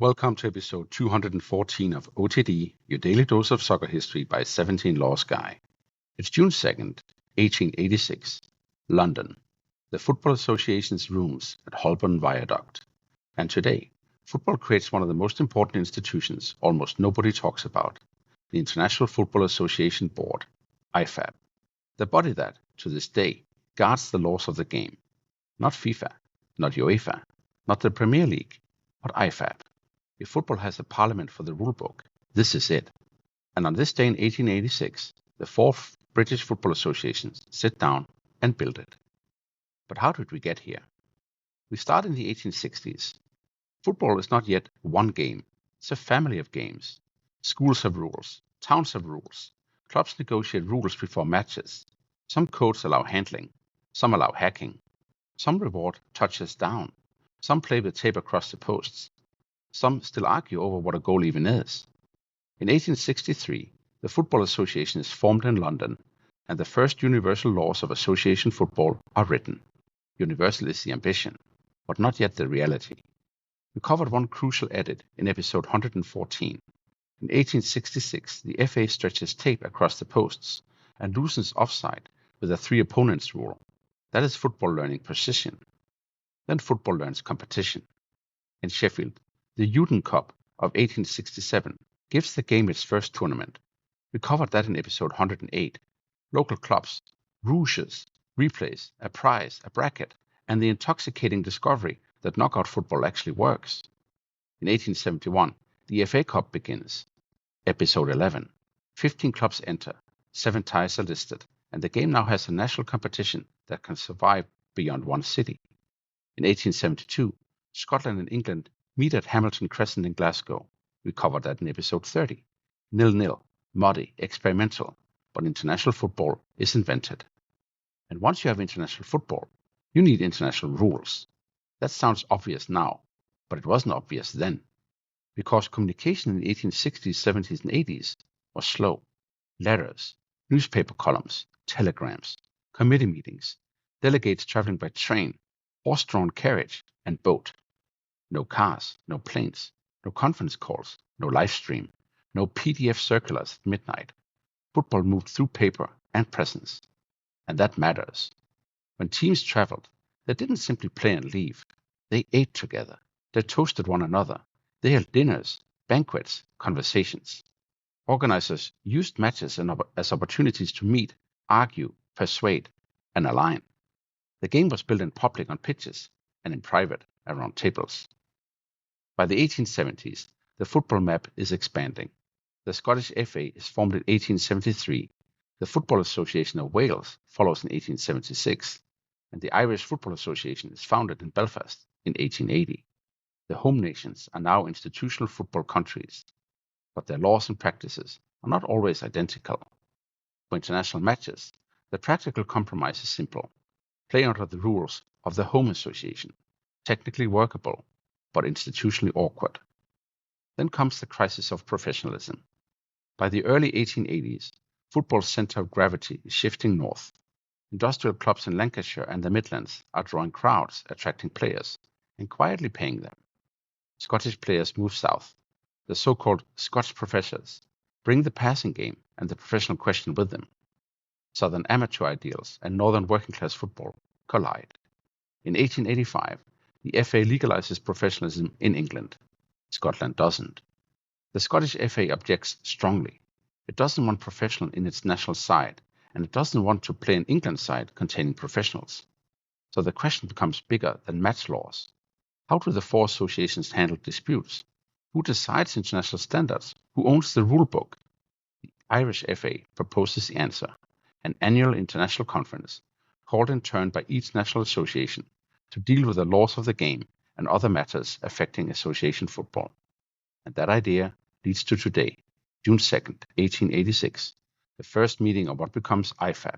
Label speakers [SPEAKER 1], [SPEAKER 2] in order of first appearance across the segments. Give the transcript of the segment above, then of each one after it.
[SPEAKER 1] Welcome to episode 214 of OTD, your daily dose of soccer history by 17 Laws Guy. It's June 2nd, 1886, London, the Football Association's rooms at Holborn Viaduct. And today, football creates one of the most important institutions almost nobody talks about, the International Football Association Board, IFAB, the body that, to this day, guards the laws of the game. Not FIFA, not UEFA, not the Premier League, but IFAB. If football has a parliament for the rulebook, this is it. And on this day in 1886, the four British football associations sit down and build it. But how did we get here? We start in the 1860s. Football is not yet one game. It's a family of games. Schools have rules. Towns have rules. Clubs negotiate rules before matches. Some codes allow handling. Some allow hacking. Some reward touches down. Some play with tape across the posts. Some still argue over what a goal even is. In 1863, the Football Association is formed in London, and the first universal laws of association football are written. Universal is the ambition, but not yet the reality. We covered one crucial edit in episode 114. In 1866, the FA stretches tape across the posts and loosens offside with a 3 opponents rule. That is football learning precision. Then football learns competition. In Sheffield, the Youdan Cup of 1867 gives the game its first tournament. We covered that in episode 108. Local clubs, rouges, replays, a prize, a bracket, and the intoxicating discovery that knockout football actually works. In 1871, the FA Cup begins. Episode 11. 15 clubs enter, 7 ties are listed, and the game now has a national competition that can survive beyond one city. In 1872, Scotland and England meet at Hamilton Crescent in Glasgow. We covered that in episode 30. 0-0, muddy, experimental, but international football is invented. And once you have international football, you need international rules. That sounds obvious now, but it wasn't obvious then. Because communication in the 1860s, 70s, and 80s was slow. Letters, newspaper columns, telegrams, committee meetings, delegates traveling by train, horse-drawn carriage, and boat. No cars, no planes, no conference calls, no live stream, no PDF circulars at midnight. Football moved through paper and presence. And that matters. When teams traveled, they didn't simply play and leave. They ate together. They toasted one another. They held dinners, banquets, conversations. Organizers used matches as opportunities to meet, argue, persuade, and align. The game was built in public on pitches and in private around tables. By the 1870s, the football map is expanding. The Scottish FA is formed in 1873, the Football Association of Wales follows in 1876, and the Irish Football Association is founded in Belfast in 1880. The home nations are now institutional football countries, but their laws and practices are not always identical. For international matches, the practical compromise is simple. Play under the rules of the home association, technically workable, but institutionally awkward. Then comes the crisis of professionalism. By the early 1880s, football's center of gravity is shifting north. Industrial clubs in Lancashire and the Midlands are drawing crowds, attracting players, and quietly paying them. Scottish players move south. The so-called Scotch professors bring the passing game and the professional question with them. Southern amateur ideals and northern working-class football collide. In 1885, the FA legalizes professionalism in England. Scotland doesn't. The Scottish FA objects strongly. It doesn't want professional in its national side, and it doesn't want to play an England side containing professionals. So the question becomes bigger than match laws. How do the four associations handle disputes? Who decides international standards? Who owns the rule book? The Irish FA proposes the answer, an annual international conference, called in turn by each national association, to deal with the laws of the game and other matters affecting association football. And that idea leads to today, June 2nd, 1886, the first meeting of what becomes IFAB.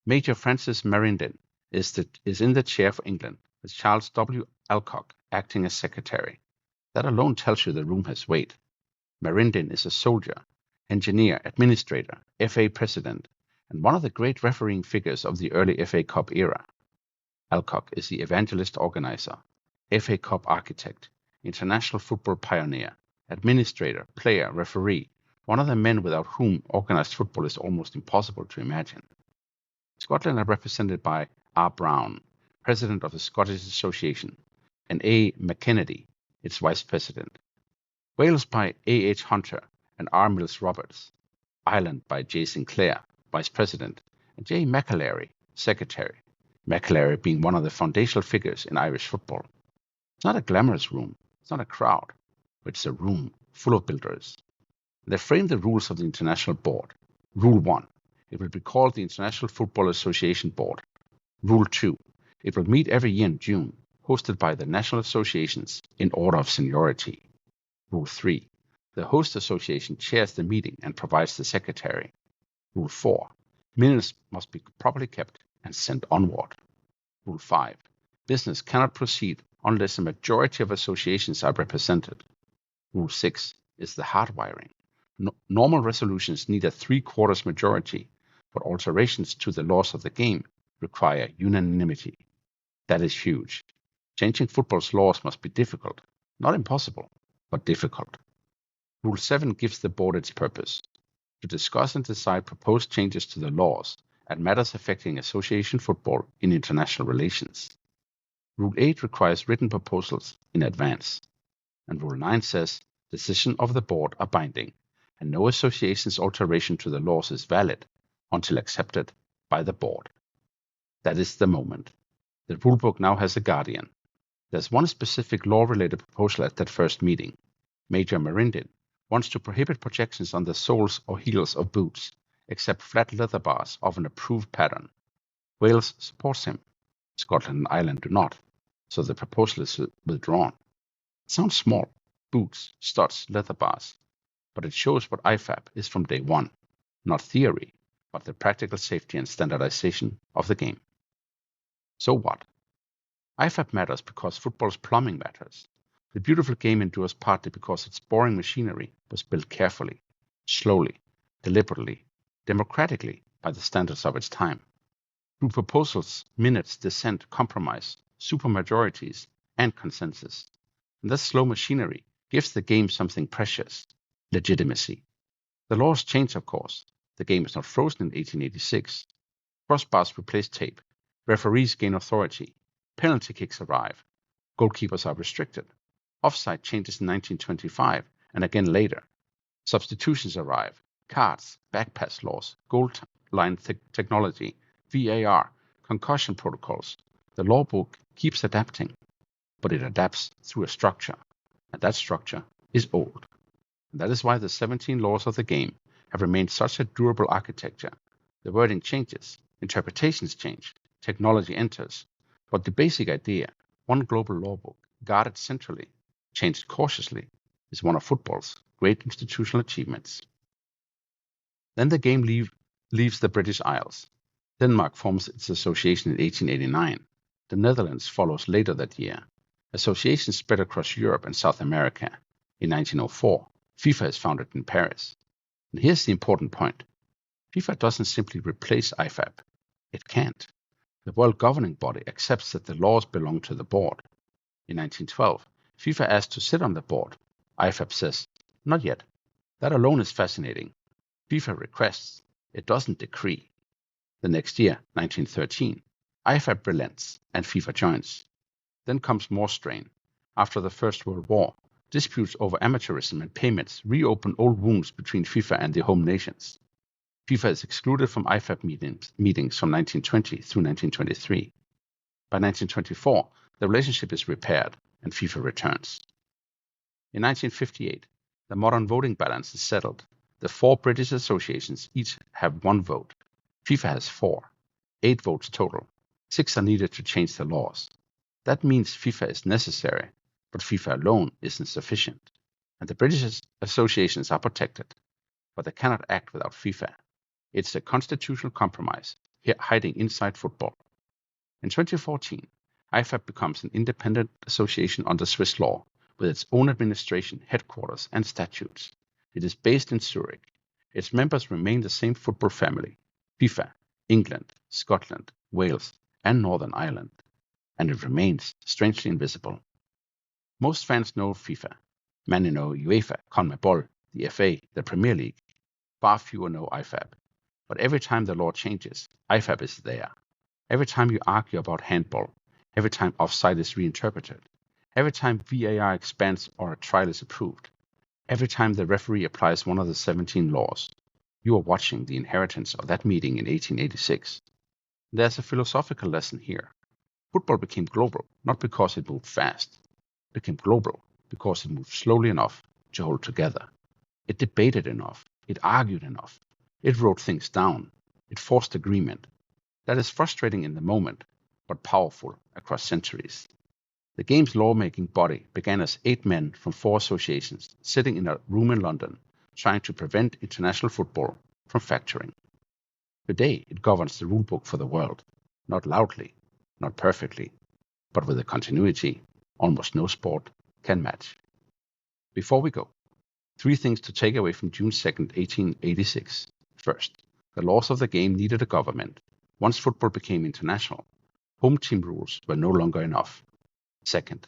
[SPEAKER 1] Major Francis Merindin is in the chair for England, with Charles W. Alcock acting as secretary. That alone tells you the room has weight. Merindin is a soldier, engineer, administrator, FA president, and one of the great refereeing figures of the early FA Cup era. Alcock is the evangelist organizer, FA Cup architect, international football pioneer, administrator, player, referee, one of the men without whom organized football is almost impossible to imagine. Scotland are represented by R. Brown, President of the Scottish Association, and A. McKennedy, its Vice President. Wales by A. H. Hunter and R. Mills Roberts. Ireland by J. Sinclair, Vice President, and J. McAlery, Secretary. McAlery being one of the foundational figures in Irish football. It's not a glamorous room, it's not a crowd, but it's a room full of builders. They frame the rules of the International Board. Rule 1. It will be called the International Football Association Board. Rule 2. It will meet every year in June, hosted by the national associations in order of seniority. Rule 3. The host association chairs the meeting and provides the secretary. Rule 4. Minutes must be properly kept and sent onward. Rule 5. Business cannot proceed unless a majority of associations are represented. Rule 6 is the hardwiring. Normal resolutions need a 3/4 majority, but alterations to the laws of the game require unanimity. That is huge. Changing football's laws must be difficult, not impossible, but difficult. Rule 7 gives the board its purpose: to discuss and decide proposed changes to the laws and matters affecting association football in international relations. Rule 8 requires written proposals in advance. And Rule 9 says decisions of the board are binding, and no association's alteration to the laws is valid until accepted by the board. That is the moment. The rulebook now has a guardian. There's one specific law-related proposal at that first meeting. Major Merindin wants to prohibit projections on the soles or heels of boots, except flat leather bars of an approved pattern. Wales supports him. Scotland and Ireland do not, so the proposal is withdrawn. It sounds small: boots, studs, leather bars, but it shows what IFAB is from day one, not theory, but the practical safety and standardization of the game. So what? IFAB matters because football's plumbing matters. The beautiful game endures partly because its boring machinery was built carefully, slowly, deliberately, democratically by the standards of its time. Through proposals, minutes, dissent, compromise, supermajorities, and consensus. And this slow machinery gives the game something precious: legitimacy. The laws change, of course. The game is not frozen in 1886. Crossbars replace tape. Referees gain authority. Penalty kicks arrive. Goalkeepers are restricted. Offside changes in 1925 and again later. Substitutions arrive. Cards, backpass laws, goal line technology, VAR, concussion protocols. The law book keeps adapting, but it adapts through a structure, and that structure is old. And that is why the 17 laws of the game have remained such a durable architecture. The wording changes, interpretations change, technology enters, but the basic idea, one global law book, guarded centrally, changed cautiously, is one of football's great institutional achievements. Then the game leaves the British Isles. Denmark forms its association in 1889. The Netherlands follows later that year. Associations spread across Europe and South America. In 1904, FIFA is founded in Paris. And here's the important point. FIFA doesn't simply replace IFAB. It can't. The world governing body accepts that the laws belong to the board. In 1912, FIFA asked to sit on the board. IFAB says, not yet. That alone is fascinating. FIFA requests. It doesn't decree. The next year, 1913, IFAB relents and FIFA joins. Then comes more strain. After the First World War, disputes over amateurism and payments reopen old wounds between FIFA and the home nations. FIFA is excluded from IFAB meetings from 1920 through 1923. By 1924, the relationship is repaired and FIFA returns. In 1958, the modern voting balance is settled. The 4 British associations each have 1 vote. FIFA has 4, 8 votes total. 6 are needed to change the laws. That means FIFA is necessary, but FIFA alone isn't sufficient. And the British associations are protected, but they cannot act without FIFA. It's a constitutional compromise, hiding inside football. In 2014, IFAB becomes an independent association under Swiss law, with its own administration, headquarters, and statutes. It is based in Zurich. Its members remain the same football family: FIFA, England, Scotland, Wales, and Northern Ireland. And it remains strangely invisible. Most fans know FIFA. Many know UEFA, CONMEBOL, the FA, the Premier League. Far fewer know IFAB. But every time the law changes, IFAB is there. Every time you argue about handball, every time offside is reinterpreted, every time VAR expands or a trial is approved, every time the referee applies one of the 17 laws, you are watching the inheritance of that meeting in 1886. There's a philosophical lesson here. Football became global not because it moved fast. It became global because it moved slowly enough to hold together. It debated enough. It argued enough. It wrote things down. It forced agreement. That is frustrating in the moment, but powerful across centuries. The game's lawmaking body began as 8 men from 4 associations sitting in a room in London trying to prevent international football from fracturing. Today it governs the rulebook for the world, not loudly, not perfectly, but with a continuity almost no sport can match. Before we go, 3 things to take away from June 2nd, 1886. First, the laws of the game needed a government. Once football became international, home team rules were no longer enough. Second,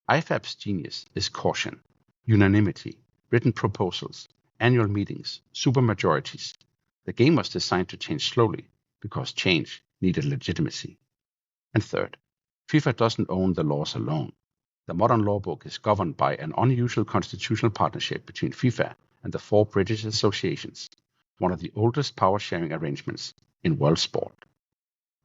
[SPEAKER 1] IFAB's genius is caution, unanimity, written proposals, annual meetings, supermajorities. The game was designed to change slowly because change needed legitimacy. And third, FIFA doesn't own the laws alone. The modern law book is governed by an unusual constitutional partnership between FIFA and the 4 British associations, one of the oldest power-sharing arrangements in world sport.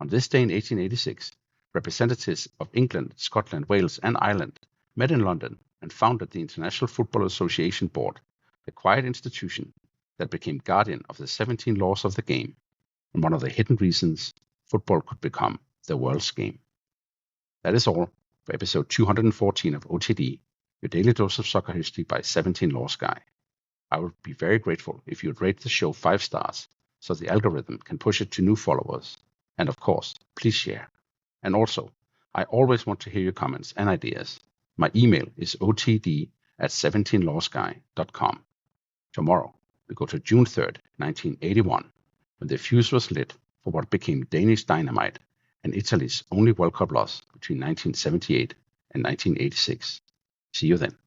[SPEAKER 1] On this day in 1886, representatives of England, Scotland, Wales, and Ireland met in London and founded the International Football Association Board, the quiet institution that became guardian of the 17 laws of the game and one of the hidden reasons football could become the world's game. That is all for episode 214 of OTD, your daily dose of soccer history by 17 Laws Guy. I would be very grateful if you would rate the show 5 stars so the algorithm can push it to new followers. And of course, please share. And also, I always want to hear your comments and ideas. My email is otd@17lawsguy.com. Tomorrow, we go to June 3rd, 1981, when the fuse was lit for what became Danish dynamite and Italy's only World Cup loss between 1978 and 1986. See you then.